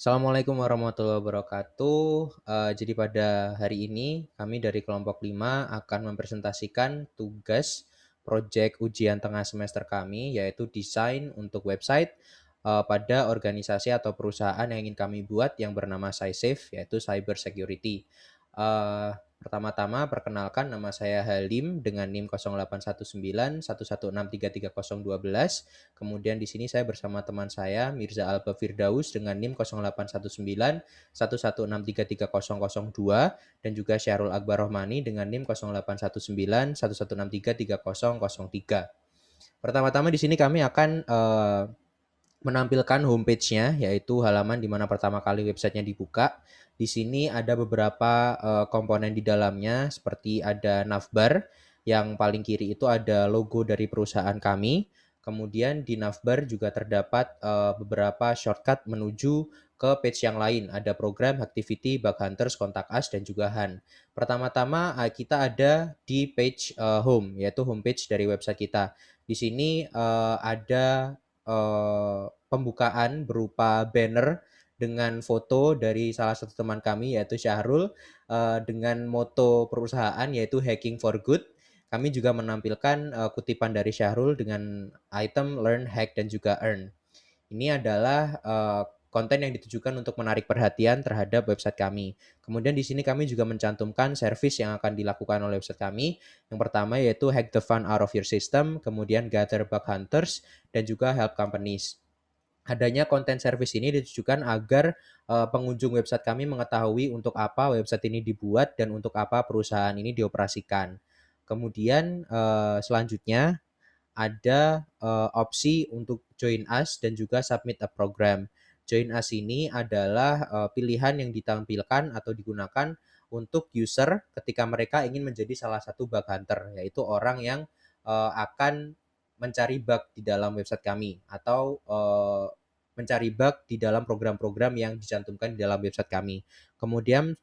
Assalamualaikum warahmatullahi wabarakatuh. Jadi pada hari ini kami dari kelompok 5 akan mempresentasikan tugas proyek ujian tengah semester kami, yaitu desain untuk website pada organisasi atau perusahaan yang ingin kami buat yang bernama SciSafe, yaitu Cyber Security. Eh, Pertama-tama perkenalkan, nama saya Halim dengan NIM 081911633012. Kemudian di sini saya bersama teman saya Mirza Alba Firdaus dengan NIM 081911633002 dan juga Syahrul Akbar Rohmani dengan NIM 081911633003. Pertama-tama di sini kami akan menampilkan homepage-nya, yaitu halaman di mana pertama kali websitenya dibuka. Di sini ada beberapa komponen di dalamnya, seperti ada navbar, yang paling kiri itu ada logo dari perusahaan kami. Kemudian di navbar juga terdapat beberapa shortcut menuju ke page yang lain. Ada program, activity, bug hunters, kontak us, dan juga Han. Pertama-tama kita ada di page home, yaitu homepage dari website kita. Di sini ada pembukaan berupa banner dengan foto dari salah satu teman kami yaitu Syahrul dengan moto perusahaan yaitu Hacking for Good. Kami juga menampilkan kutipan dari Syahrul dengan item learn, hack, dan juga earn. Ini adalah konten yang ditujukan untuk menarik perhatian terhadap website kami. Kemudian di sini kami juga mencantumkan service yang akan dilakukan oleh website kami. Yang pertama yaitu hack the fun out of your system, kemudian gather bug hunters, dan juga help companies. Adanya konten service ini ditujukan agar pengunjung website kami mengetahui untuk apa website ini dibuat dan untuk apa perusahaan ini dioperasikan. Kemudian selanjutnya ada opsi untuk join us dan juga submit a program. Join us ini adalah pilihan yang ditampilkan atau digunakan untuk user ketika mereka ingin menjadi salah satu bug hunter, yaitu orang yang akan mencari bug di dalam website kami atau mencari bug di dalam program-program yang dicantumkan di dalam website kami. Kemudian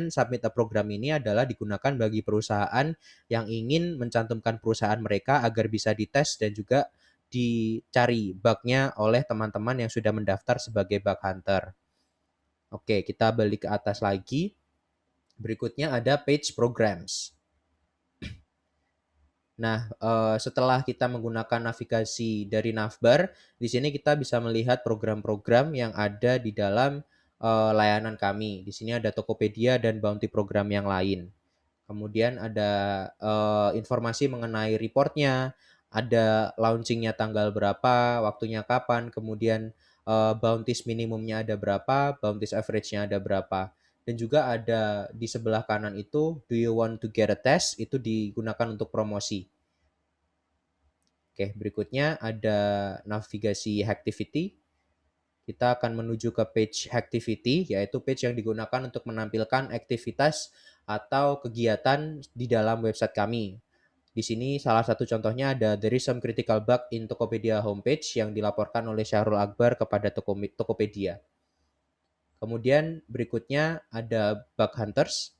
submit a program ini adalah digunakan bagi perusahaan yang ingin mencantumkan perusahaan mereka agar bisa dites dan juga dicari bug-nya oleh teman-teman yang sudah mendaftar sebagai bug hunter. Oke, kita balik ke atas lagi. Berikutnya ada page programs. Nah, setelah kita menggunakan navigasi dari navbar, di sini kita bisa melihat program-program yang ada di dalam layanan kami. Di sini ada Tokopedia dan Bounty program yang lain. Kemudian ada informasi mengenai reportnya, ada launchingnya tanggal berapa, waktunya kapan, kemudian bounties minimumnya ada berapa, bounties average-nya ada berapa. Dan juga ada di sebelah kanan itu, do you want to get a test, itu digunakan untuk promosi. Oke, berikutnya ada navigasi activity. Kita akan menuju ke page activity, yaitu page yang digunakan untuk menampilkan aktivitas atau kegiatan di dalam website kami. Di sini salah satu contohnya ada there is some critical bug in Tokopedia homepage yang dilaporkan oleh Syahrul Akbar kepada Tokopedia. Kemudian berikutnya ada bug hunters.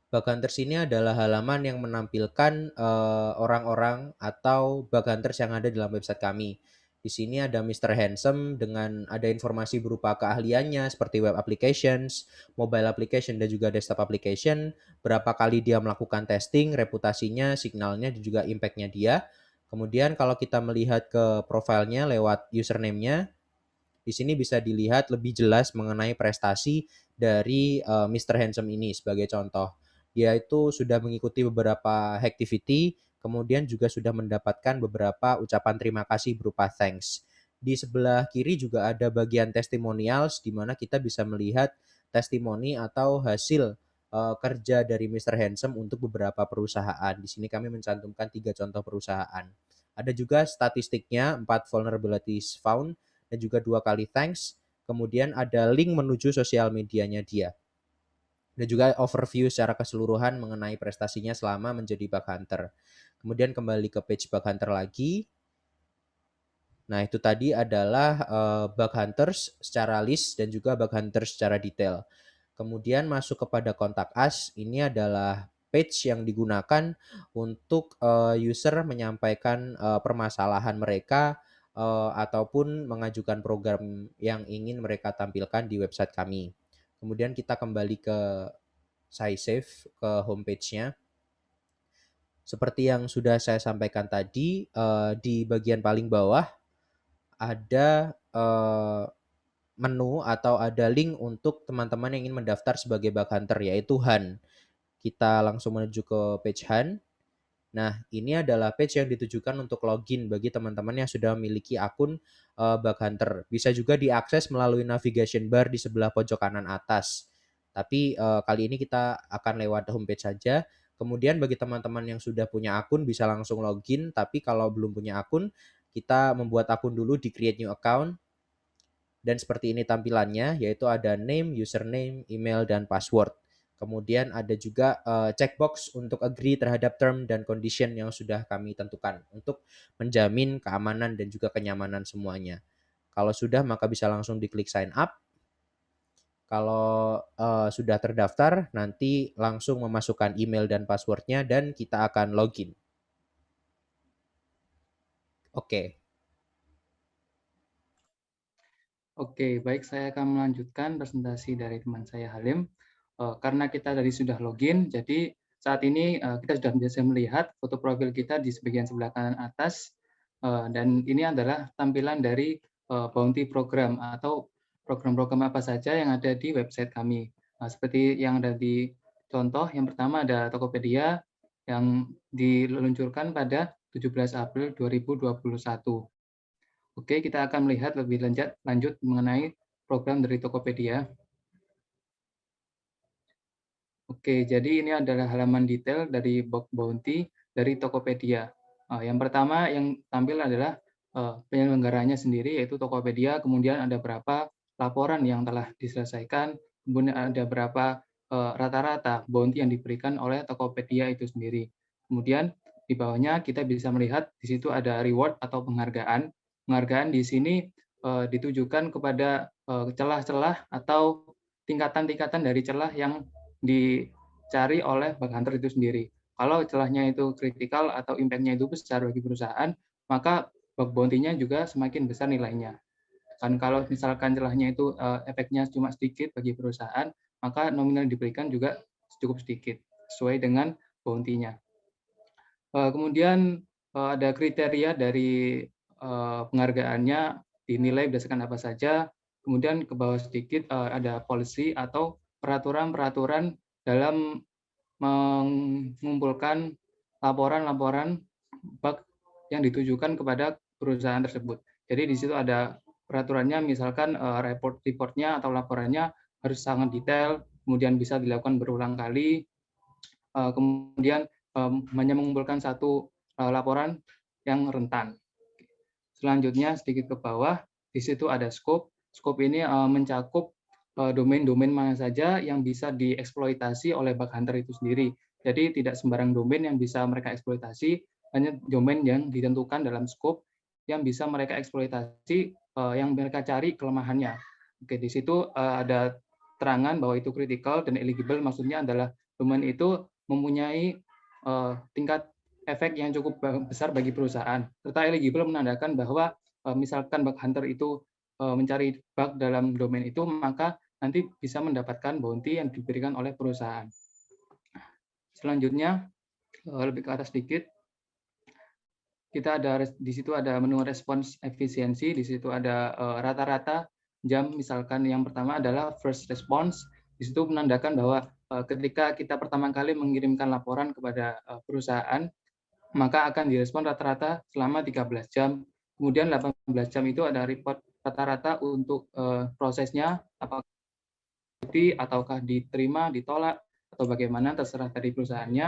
Bug hunters ini adalah halaman yang menampilkan orang-orang atau bug hunters yang ada dalam website kami. Di sini ada Mr. Handsome dengan ada informasi berupa keahliannya seperti web applications, mobile application, dan juga desktop application, berapa kali dia melakukan testing, reputasinya, signalnya, dan juga impact-nya dia. Kemudian kalau kita melihat ke profilnya lewat username-nya, di sini bisa dilihat lebih jelas mengenai prestasi dari Mr. Handsome ini sebagai contoh. Dia itu sudah mengikuti beberapa activity, kemudian juga sudah mendapatkan beberapa ucapan terima kasih berupa thanks. Di sebelah kiri juga ada bagian testimonials di mana kita bisa melihat testimoni atau hasil kerja dari Mr. Handsome untuk beberapa perusahaan. Di sini kami mencantumkan 3 contoh perusahaan. Ada juga statistiknya, 4 vulnerabilities found, dan juga 2 kali thanks. Kemudian ada link menuju sosial medianya dia. Dan juga overview secara keseluruhan mengenai prestasinya selama menjadi bug hunter. Kemudian kembali ke page bug hunter lagi. Nah, itu tadi adalah bug hunters secara list dan juga bug hunters secara detail. Kemudian masuk kepada kontak us, ini adalah page yang digunakan untuk user menyampaikan permasalahan mereka ataupun mengajukan program yang ingin mereka tampilkan di website kami. Kemudian kita kembali ke SciSafe, ke homepage-nya. Seperti yang sudah saya sampaikan tadi, di bagian paling bawah ada menu atau ada link untuk teman-teman yang ingin mendaftar sebagai bug hunter, yaitu HUN. Kita langsung menuju ke page HUN. Nah, ini adalah page yang ditujukan untuk login bagi teman-teman yang sudah memiliki akun bug hunter. Bisa juga diakses melalui navigation bar di sebelah pojok kanan atas. Tapi kali ini kita akan lewat homepage saja. Kemudian bagi teman-teman yang sudah punya akun bisa langsung login, tapi kalau belum punya akun, kita membuat akun dulu di create new account. Dan seperti ini tampilannya, yaitu ada name, username, email, dan password. Kemudian ada juga checkbox untuk agree terhadap term dan condition yang sudah kami tentukan untuk menjamin keamanan dan juga kenyamanan semuanya. Kalau sudah, maka bisa langsung diklik sign up. Kalau sudah terdaftar, nanti langsung memasukkan email dan passwordnya dan kita akan login. Oke. Oke, baik, saya akan melanjutkan presentasi dari teman saya Halim. Karena kita tadi sudah login, jadi saat ini kita sudah bisa melihat foto profil kita di bagian sebelah kanan atas, dan ini adalah tampilan dari bounty program atau program-program apa saja yang ada di website kami. Seperti yang ada di contoh, yang pertama ada Tokopedia yang diluncurkan pada 17 April 2021. Oke, kita akan melihat lebih lanjut mengenai program dari Tokopedia. Oke, jadi ini adalah halaman detail dari bug bounty dari Tokopedia. Yang pertama yang tampil adalah penyelenggaranya sendiri, yaitu Tokopedia, kemudian ada berapa laporan yang telah diselesaikan, kemudian ada berapa rata-rata bounty yang diberikan oleh Tokopedia itu sendiri. Kemudian di bawahnya kita bisa melihat di situ ada reward atau penghargaan. Penghargaan di sini ditujukan kepada celah-celah atau tingkatan-tingkatan dari celah yang dicari oleh bug hunter itu sendiri. Kalau celahnya itu kritikal atau impact-nya itu besar bagi perusahaan, maka bug bounty-nya juga semakin besar nilainya. Kan kalau misalkan celahnya itu efeknya cuma sedikit bagi perusahaan, maka nominal yang diberikan juga cukup sedikit, sesuai dengan bounty-nya. Kemudian ada kriteria dari penghargaannya, dinilai berdasarkan apa saja. Kemudian ke bawah sedikit ada policy atau peraturan-peraturan dalam mengumpulkan laporan-laporan bug yang ditujukan kepada perusahaan tersebut. Jadi di situ ada peraturannya, misalkan report-reportnya atau laporannya harus sangat detail, kemudian bisa dilakukan berulang kali, kemudian hanya mengumpulkan satu laporan yang rentan. Selanjutnya sedikit ke bawah, di situ ada scope. Scope ini mencakup domain-domain mana saja yang bisa dieksploitasi oleh bug hunter itu sendiri. Jadi tidak sembarang domain yang bisa mereka eksploitasi, hanya domain yang ditentukan dalam scope yang bisa mereka eksploitasi, yang mereka cari kelemahannya. Oke, di situ ada terangan bahwa itu critical dan eligible, maksudnya adalah domain itu mempunyai tingkat efek yang cukup besar bagi perusahaan. Serta eligible menandakan bahwa misalkan bug hunter itu mencari bug dalam domain itu, maka nanti bisa mendapatkan bounty yang diberikan oleh perusahaan. Selanjutnya, lebih ke atas sedikit, kita ada di situ ada menu respons efisiensi, di situ ada rata-rata jam, misalkan yang pertama adalah first response, di situ menandakan bahwa ketika kita pertama kali mengirimkan laporan kepada perusahaan, maka akan direspon rata-rata selama 13 jam. Kemudian 18 jam itu ada report rata-rata untuk prosesnya, apakah ataukah diterima, ditolak, atau bagaimana, terserah dari perusahaannya.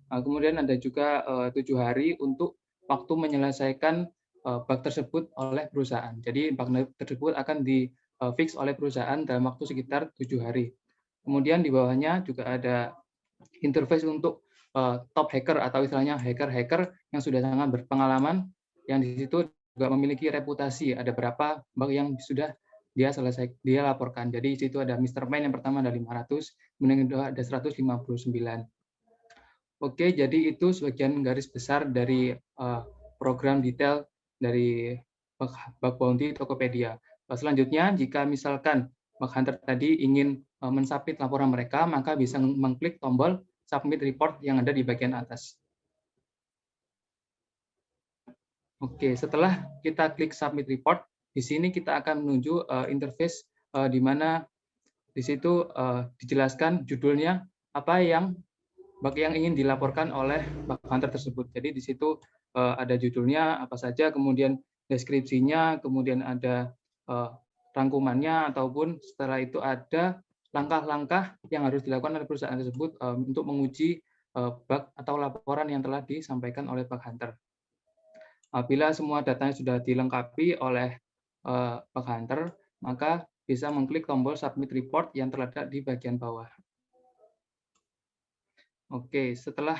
Kemudian ada juga 7 hari untuk waktu menyelesaikan bug tersebut oleh perusahaan. Jadi bug tersebut akan di-fix oleh perusahaan dalam waktu sekitar 7 hari. Kemudian di bawahnya juga ada interface untuk top hacker atau istilahnya hacker-hacker yang sudah sangat berpengalaman, yang di situ juga memiliki reputasi, ada berapa bug yang sudah dia laporkan. Jadi di situ ada Mr. Man yang pertama ada 500, kemudian kedua ada 159. Oke, jadi itu sebagian garis besar dari program detail dari bug bounty Tokopedia. Selanjutnya, jika misalkan bug hunter tadi ingin mensubmit laporan mereka, maka bisa mengklik tombol submit report yang ada di bagian atas. Oke, setelah kita klik submit report, di sini kita akan menuju interface di mana di situ dijelaskan judulnya apa yang bug yang ingin dilaporkan oleh bug hunter tersebut. Jadi di situ ada judulnya apa saja, kemudian deskripsinya, kemudian ada rangkumannya, ataupun setelah itu ada langkah-langkah yang harus dilakukan oleh perusahaan tersebut untuk menguji bug atau laporan yang telah disampaikan oleh bug hunter. Apabila semua datanya sudah dilengkapi oleh bug hunter, maka bisa mengklik tombol submit report yang terletak di bagian bawah. Oke, setelah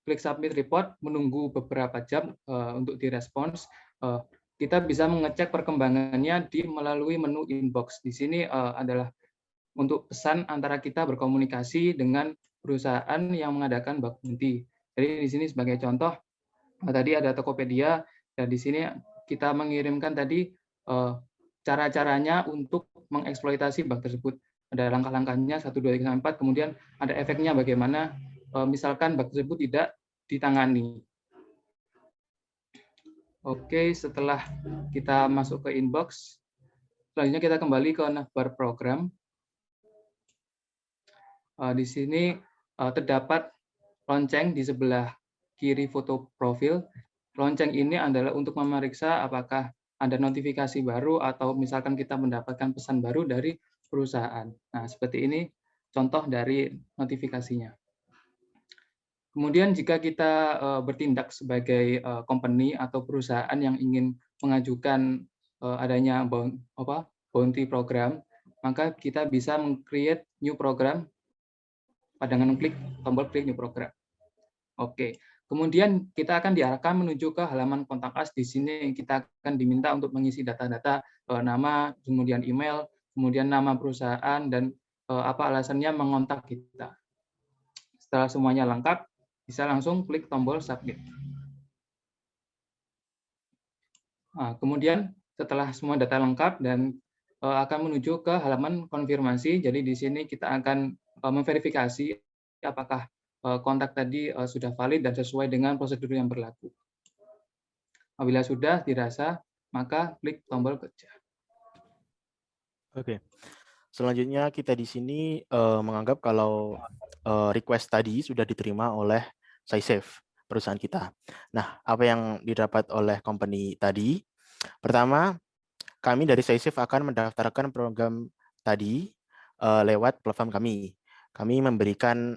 klik submit report, menunggu beberapa jam untuk direspons, kita bisa mengecek perkembangannya melalui menu inbox. Di sini adalah untuk pesan antara kita berkomunikasi dengan perusahaan yang mengadakan bug bounty. Jadi di sini sebagai contoh, tadi ada Tokopedia, dan di sini kita mengirimkan tadi cara-caranya untuk mengeksploitasi bug tersebut. Ada langkah-langkahnya 1, 2, 3, 4, kemudian ada efeknya bagaimana misalkan bug tersebut tidak ditangani. Oke, setelah kita masuk ke inbox, selanjutnya kita kembali ke navbar program. Di sini terdapat lonceng di sebelah kiri foto profil. Lonceng ini adalah untuk memeriksa apakah ada notifikasi baru atau misalkan kita mendapatkan pesan baru dari perusahaan. Nah, seperti ini contoh dari notifikasinya. Kemudian jika kita bertindak sebagai company atau perusahaan yang ingin mengajukan adanya bounty program, maka kita bisa meng-create new program dengan klik tombol klik new program. Oke, kemudian kita akan diarahkan menuju ke halaman kontak us. Di sini kita akan diminta untuk mengisi data-data nama, kemudian email, kemudian nama perusahaan, dan apa alasannya mengontak kita. Setelah semuanya lengkap, bisa langsung klik tombol submit. Nah, kemudian setelah semua data lengkap dan akan menuju ke halaman konfirmasi. Jadi di sini kita akan memverifikasi apakah kontak tadi sudah valid dan sesuai dengan prosedur yang berlaku. Apabila sudah dirasa, maka klik tombol kerja. Oke. Selanjutnya kita di sini menganggap kalau request tadi sudah diterima oleh SciSafe, perusahaan kita. Nah, apa yang didapat oleh company tadi? Pertama, kami dari SciSafe akan mendaftarkan program tadi lewat platform kami. Kami memberikan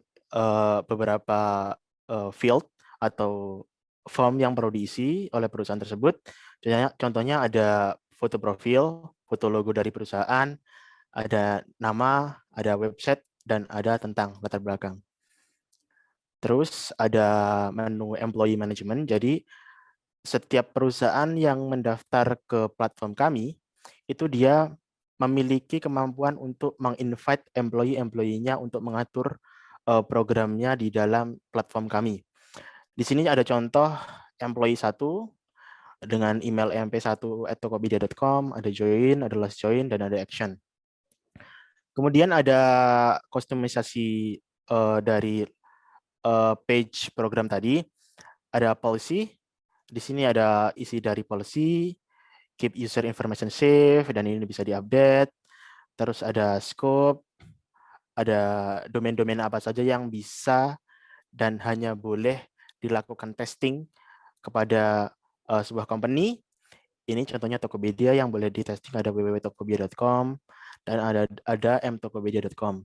beberapa field atau form yang perlu diisi oleh perusahaan tersebut. Contohnya ada foto profil, foto logo dari perusahaan, ada nama, ada website, dan ada tentang latar belakang. Terus ada menu employee management. Jadi setiap perusahaan yang mendaftar ke platform kami, itu dia memiliki kemampuan untuk menginvite employee-nya untuk mengatur programnya di dalam platform kami. Di sini ada contoh employee 1 dengan email emp1@tokopedia.com, ada join, ada last join, dan ada action. Kemudian ada kustomisasi dari page program tadi, ada policy. Di sini ada isi dari policy, keep user information safe, dan ini bisa diupdate. Terus ada scope, ada domain-domain apa saja yang bisa dan hanya boleh dilakukan testing kepada sebuah company. Ini contohnya Tokopedia yang boleh ditesting, ada www.tokopedia.com dan ada mtokopedia.com.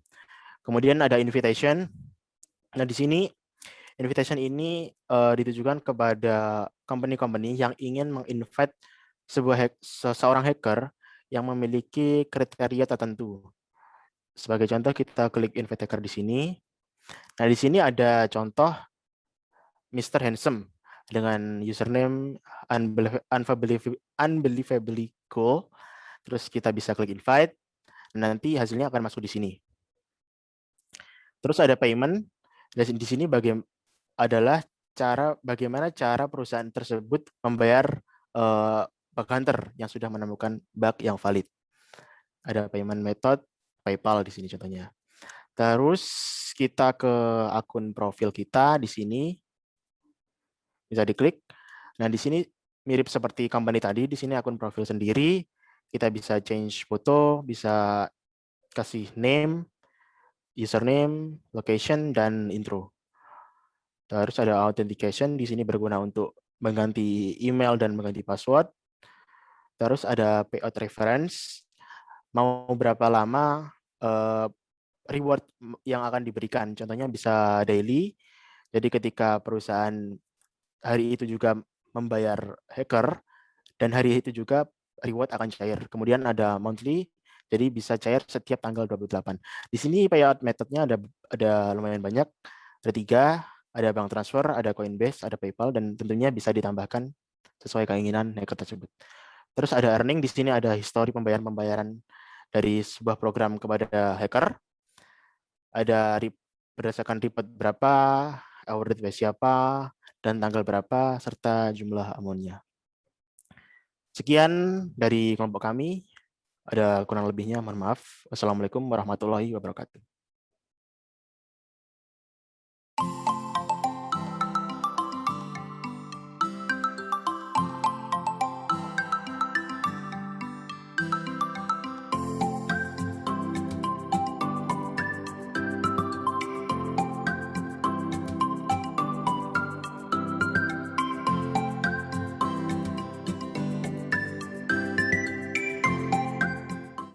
Kemudian ada invitation. Nah, di sini invitation ini ditujukan kepada company-company yang ingin menginvite seorang hacker yang memiliki kriteria tertentu. Sebagai contoh, kita klik invite hacker di sini. Nah, di sini ada contoh Mr. Handsome dengan username unbelievably cool. Terus kita bisa klik invite. Nanti hasilnya akan masuk di sini. Terus ada payment. Dan di sini adalah bagaimana cara perusahaan tersebut membayar bug hunter yang sudah menemukan bug yang valid. Ada payment method, PayPal di sini contohnya. Terus kita ke akun profil kita di sini. Bisa diklik. Nah, di sini mirip seperti company tadi, di sini akun profil sendiri. Kita bisa change foto, bisa kasih name, username, location, dan intro. Terus ada authentication, di sini berguna untuk mengganti email dan mengganti password. Terus ada payout reference, mau berapa lama reward yang akan diberikan. Contohnya bisa daily, jadi ketika perusahaan hari itu juga membayar hacker, dan hari itu juga reward akan cair. Kemudian ada monthly, jadi bisa cair setiap tanggal 28. Di sini payout methodnya ada lumayan banyak, ada 3, ada bank transfer, ada Coinbase, ada PayPal, dan tentunya bisa ditambahkan sesuai keinginan hacker tersebut. Terus ada earning, di sini ada histori pembayaran dari sebuah program kepada hacker, ada berdasarkan report berapa, awarded by siapa, dan tanggal berapa, serta jumlah amonnya. Sekian dari kelompok kami. Ada kurang lebihnya, mohon maaf. Wassalamualaikum warahmatullahi wabarakatuh.